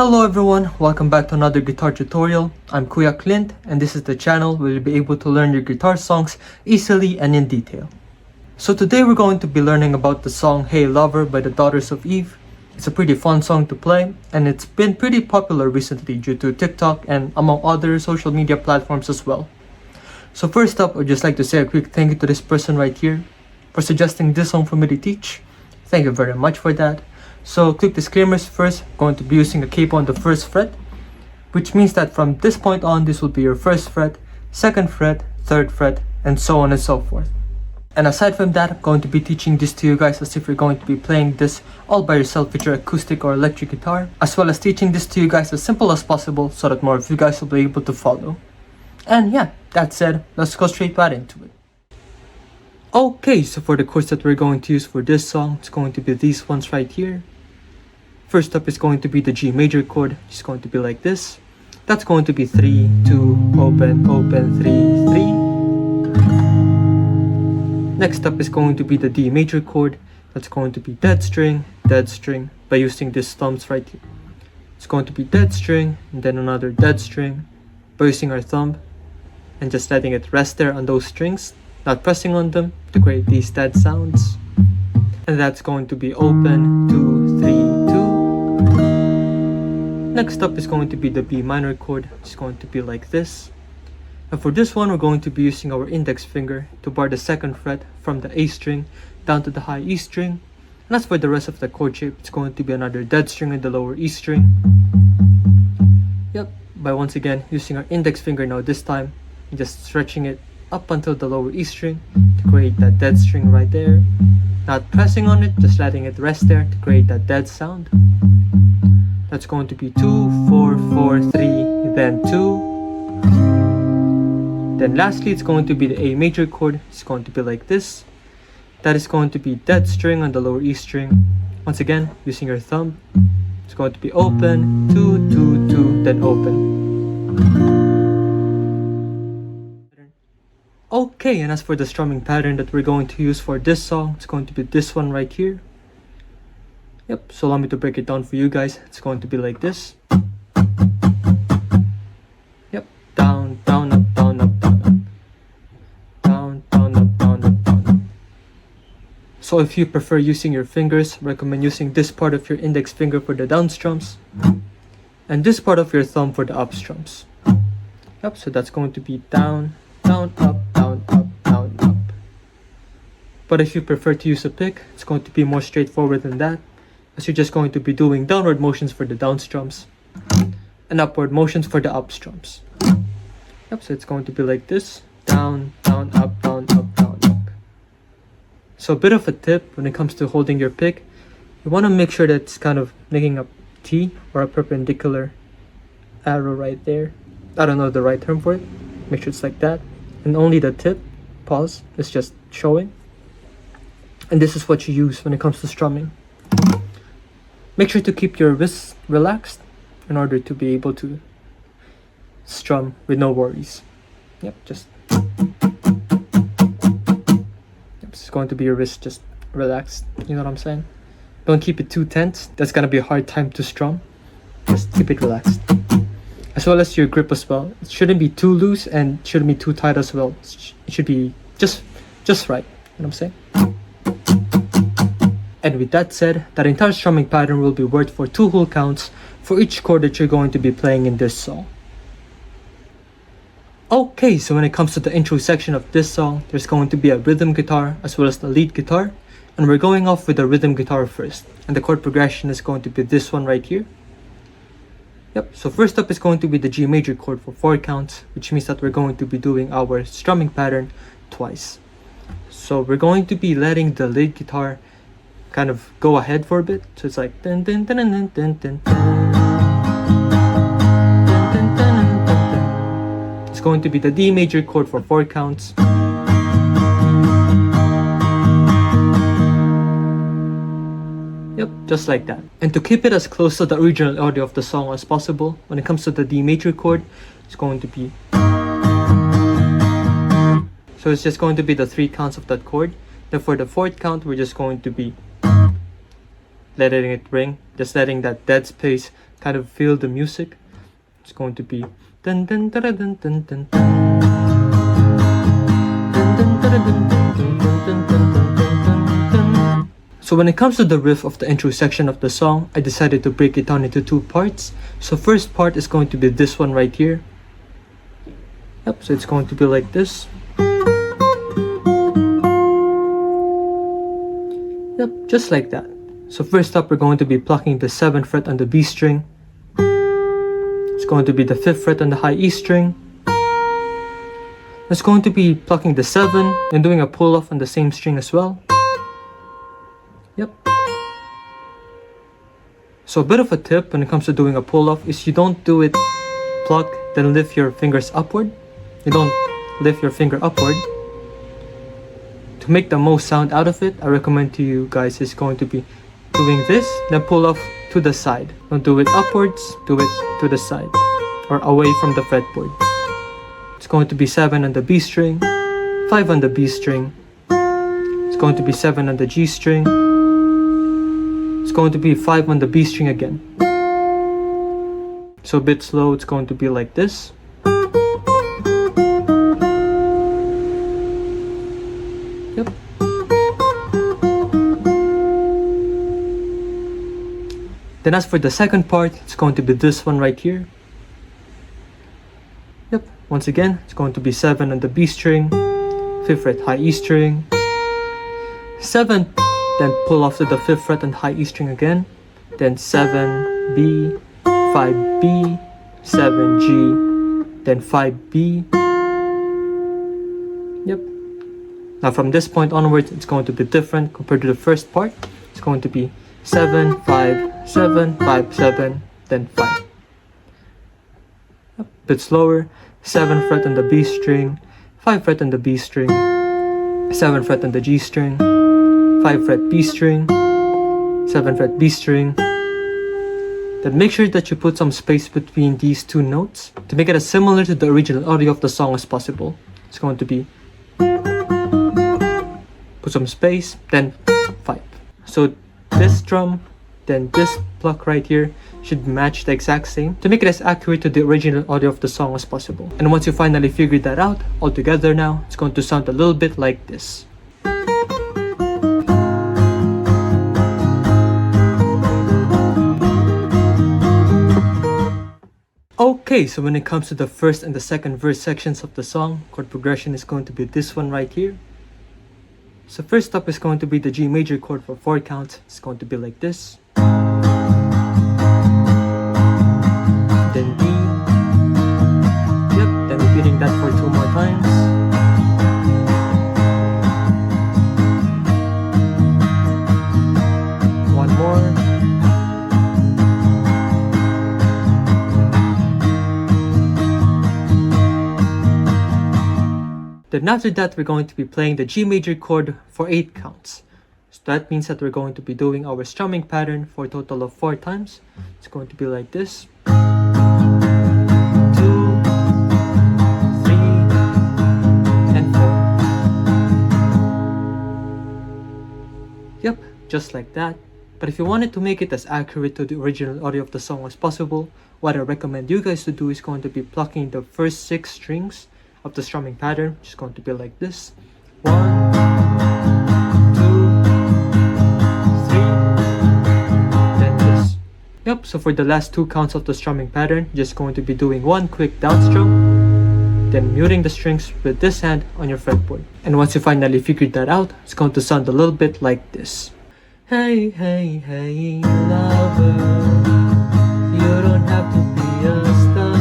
Hello everyone, welcome back to another guitar tutorial. I'm Kuya Clint and this is the channel where you'll be able to learn your guitar songs easily and in detail. So today we're going to be learning about the song Hey Lover by the Daughters of Eve. It's a pretty fun song to play and it's been pretty popular recently due to TikTok and among other social media platforms as well. So first up, I'd just like to say a quick thank you to this person right here for suggesting this song for me to teach. Thank you very much for that. So quick disclaimers first, I'm going to be using a capo on the first fret, which means that from this point on, this will be your first fret, second fret, third fret, and so on and so forth. And aside from that, I'm going to be teaching this to you guys as if you're going to be playing this all by yourself with your acoustic or electric guitar, as well as teaching this to you guys as simple as possible so that more of you guys will be able to follow. And yeah, that said, let's go straight right into it. Okay, so for the chords that we're going to use for this song, it's going to be these ones right here. First up is going to be the G major chord. It's going to be like this. That's going to be 3, 2, open, open, 3, 3. Next up is going to be the D major chord. That's going to be dead string, by using these thumbs right here. It's going to be dead string, and then another dead string, by using our thumb, and just letting it rest there on those strings, not pressing on them to create these dead sounds. And that's going to be open, 2, 3, 2. Next up is going to be the B minor chord. It's going to be like this. And for this one, we're going to be using our index finger to bar the second fret from the A string down to the high E string. And as for the rest of the chord shape, it's going to be another dead string in the lower E string. Yep, by once again using our index finger now this time, and just stretching it up until the lower E string to create that dead string right there. Not pressing on it, just letting it rest there to create that dead sound. That's going to be 2, 4, 4, 3, then 2. Then lastly, it's going to be the A major chord. It's going to be like this. That is going to be dead string on the lower E string. Once again, using your thumb. It's going to be open, 2, 2, 2, then open. Okay, and as for the strumming pattern that we're going to use for this song, it's going to be this one right here. Yep, so allow me to break it down for you guys. It's going to be like this. Yep, down, down, up, down, up, down, up. Down, down, up, down, up, down, up. So if you prefer using your fingers, recommend using this part of your index finger for the down strums and this part of your thumb for the up strums. Yep, so that's going to be down, down, up, down, up, down, up. But if you prefer to use a pick, it's going to be more straightforward than that, as you're just going to be doing downward motions for the down strums and upward motions for the up strums. Yep, so it's going to be like this. Down, down, up, down, up, down, up. So a bit of a tip when it comes to holding your pick, you want to make sure that it's kind of making a T or a perpendicular arrow right there. I don't know the right term for it. Make sure it's like that. And only the tip, pause, is just showing. And this is what you use when it comes to strumming. Make sure to keep your wrists relaxed in order to be able to strum with no worries. Yep, just... Yep, it's going to be your wrist just relaxed. You know what I'm saying? Don't keep it too tense. That's gonna be a hard time to strum. Just keep it relaxed. As well as your grip as well. It shouldn't be too loose and shouldn't be too tight as well. It should be just right. You know what I'm saying? And with that said, that entire strumming pattern will be worked for 2 whole counts for each chord that you're going to be playing in this song. Okay, so when it comes to the intro section of this song, there's going to be a rhythm guitar as well as the lead guitar. And we're going off with the rhythm guitar first. And the chord progression is going to be this one right here. Yep, so first up is going to be the G major chord for 4 counts, which means that we're going to be doing our strumming pattern twice. So we're going to be letting the lead guitar kind of go ahead for a bit. So it's like dun, dun, dun, dun, dun, dun, dun, dun, dun, dun, dun. It's going to be the D major chord for 4 counts. Yep, just like that. And to keep it as close to the original audio of the song as possible, when it comes to the D major chord, it's going to be... So it's just going to be the 3 counts of that chord. Then for the 4th count, we're just going to be letting it ring, just letting that dead space kind of feel the music. It's going to be dun dun dun dun dun dun dun dun dun dun dun dun dun. So when it comes to the riff of the intro section of the song, I decided to break it down into two parts. So first part is going to be this one right here. Yep, so it's going to be like this. Yep, just like that. So first up, we're going to be plucking the 7th fret on the B string. It's going to be the 5th fret on the high E string. It's going to be plucking the 7 and doing a pull off on the same string as well. Yep. So a bit of a tip when it comes to doing a pull off is you don't do it pluck, then lift your fingers upward. You don't lift your finger upward. To make the most sound out of it, I recommend to you guys is going to be doing this, then pull off to the side. Don't do it upwards, do it to the side or away from the fretboard. It's going to be 7 on the B string, 5 on the B string. It's going to be 7 on the G string. It's going to be 5 on the B string again. So a bit slow, it's going to be like this. Yep. Then as for the second part, it's going to be this one right here. Yep, once again, it's going to be 7 on the B string, 5th fret high E string, 7, then pull off to the 5th fret and high E string again, then 7, B, 5, B, 7, G, then 5, B. Yep. Now from this point onwards, it's going to be different compared to the first part. It's going to be 7, 5, 7, 5, 7, then 5. Yep. Bit slower. 7th fret on the B string, 5th fret on the B string, 7th fret on the G string, 5th fret B string, 7th fret B string. Then make sure that you put some space between these two notes to make it as similar to the original audio of the song as possible. It's going to be put some space, then 5. So this drum, then this pluck right here should match the exact same to make it as accurate to the original audio of the song as possible. And once you finally figure that out all together now, it's going to sound a little bit like this. Okay, so when it comes to the first and the second verse sections of the song, chord progression is going to be this one right here. So first up is going to be the G major chord for 4 counts. It's going to be like this. Then D. Yep, then repeating that for 2 more times. One more. Then after that, we're going to be playing the G major chord for 8 counts. So that means that we're going to be doing our strumming pattern for a total of 4 times. It's going to be like this. 2, 3, and 4. Yep, just like that. But if you wanted to make it as accurate to the original audio of the song as possible, what I recommend you guys to do is going to be plucking the first 6 strings of the strumming pattern, which is going to be like this. 1, 2, 3, then this. Yep, so for the last 2 counts of the strumming pattern, you're just going to be doing 1 quick down strum, then muting the strings with this hand on your fretboard. And once you finally figured that out, it's going to sound a little bit like this. Hey, hey, hey, lover, you don't have to be a star.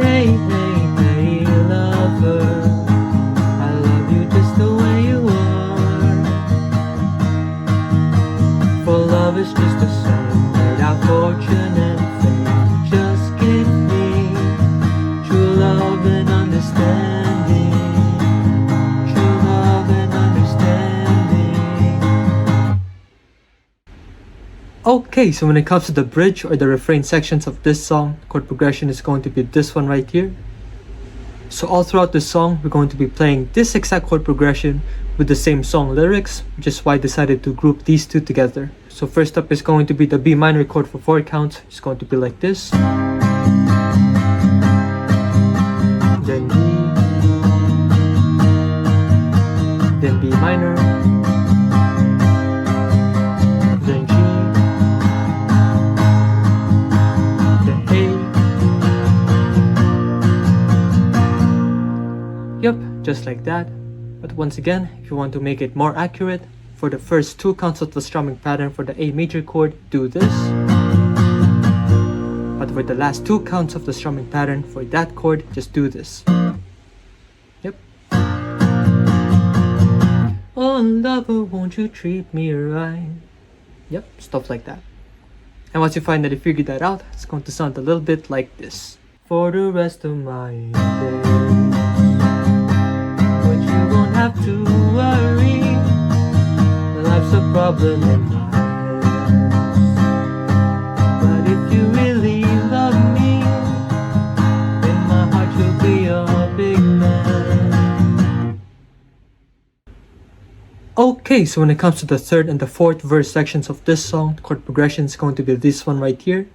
Hey, hey, I love you just the way you are. For love is just a song without fortune and fame. Just give me true love and understanding. True love and understanding. Okay, so when it comes to the bridge or the refrain sections of this song, chord progression is going to be this one right here. So all throughout the song, we're going to be playing this exact chord progression with the same song lyrics, which is why I decided to group these two together. So first up is going to be the B minor chord for 4 counts. It's going to be like this. Then D. Then B minor. Then G. Then A. Yep, just like that. But once again, if you want to make it more accurate, for the first 2 counts of the strumming pattern for the A major chord, do this. But for the last 2 counts of the strumming pattern for that chord, just do this. Yep. Oh lover, won't you treat me right? Yep, stuff like that. And once you finally figure that out, it's going to sound a little bit like this. For the rest of my days, but you won't have to worry. Life's a problem in my hands. But if you really love me, then my heart will be a big man. Okay, so when it comes to the third and the fourth verse sections of this song, the chord progression is going to be this one right here.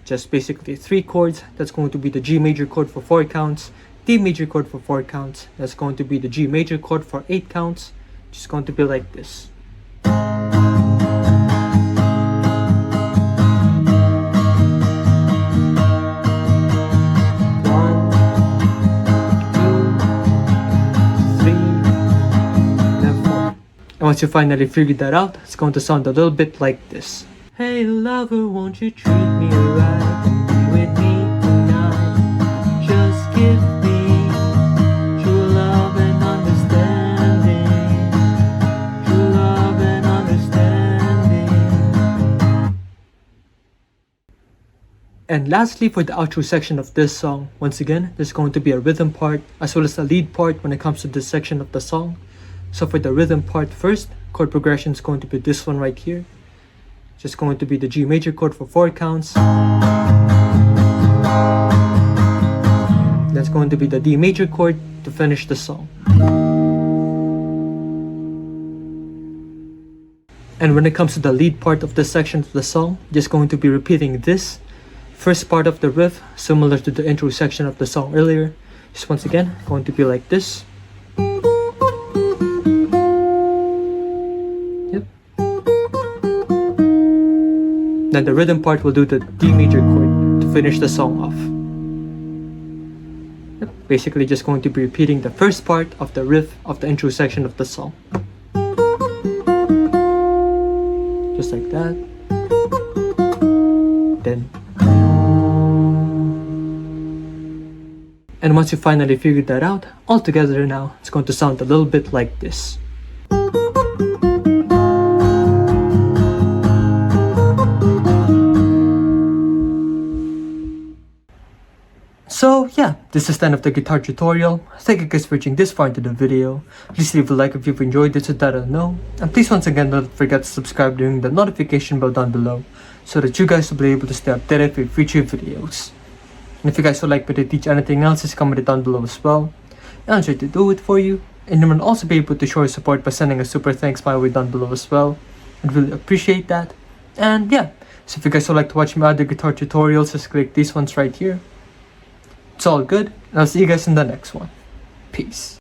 Just basically 3 chords. That's going to be the G major chord for 4 counts, D major chord for 4 counts. That's going to be the G major chord for 8 counts. Just going to be like this. 1, 2, 3, and 4. And once you finally figure that out, it's going to sound a little bit like this. Hey lover, won't you treat me right and be with me tonight? Just give me true love and understanding. True love and understanding. And lastly, for the outro section of this song, once again, there's going to be a rhythm part as well as a lead part when it comes to this section of the song. So for the rhythm part first, chord progression is going to be this one right here. Just going to be the G major chord for 4 counts. That's going to be the D major chord to finish the song. And when it comes to the lead part of this section of the song, just going to be repeating this first part of the riff, similar to the intro section of the song earlier. Just once again, going to be like this. Then the rhythm part will do the D major chord to finish the song off. Yep. Basically just going to be repeating the first part of the riff of the intro section of the song. Just like that. Then. And once you finally figured that out, all together now, it's going to sound a little bit like this. So yeah, this is the end of the guitar tutorial. Thank you guys for watching this far into the video. Please leave a like if you've enjoyed it so that I'll know. And please once again don't forget to subscribe during the notification bell down below so that you guys will be able to stay updated with future videos. And if you guys would like me to teach anything else, just comment it down below as well. And I'll try to do it for you. And you will also be able to show your support by sending a super thanks my way down below as well. I'd really appreciate that. And yeah, so if you guys would like to watch my other guitar tutorials, just click these ones right here. It's all good, and I'll see you guys in the next one. Peace.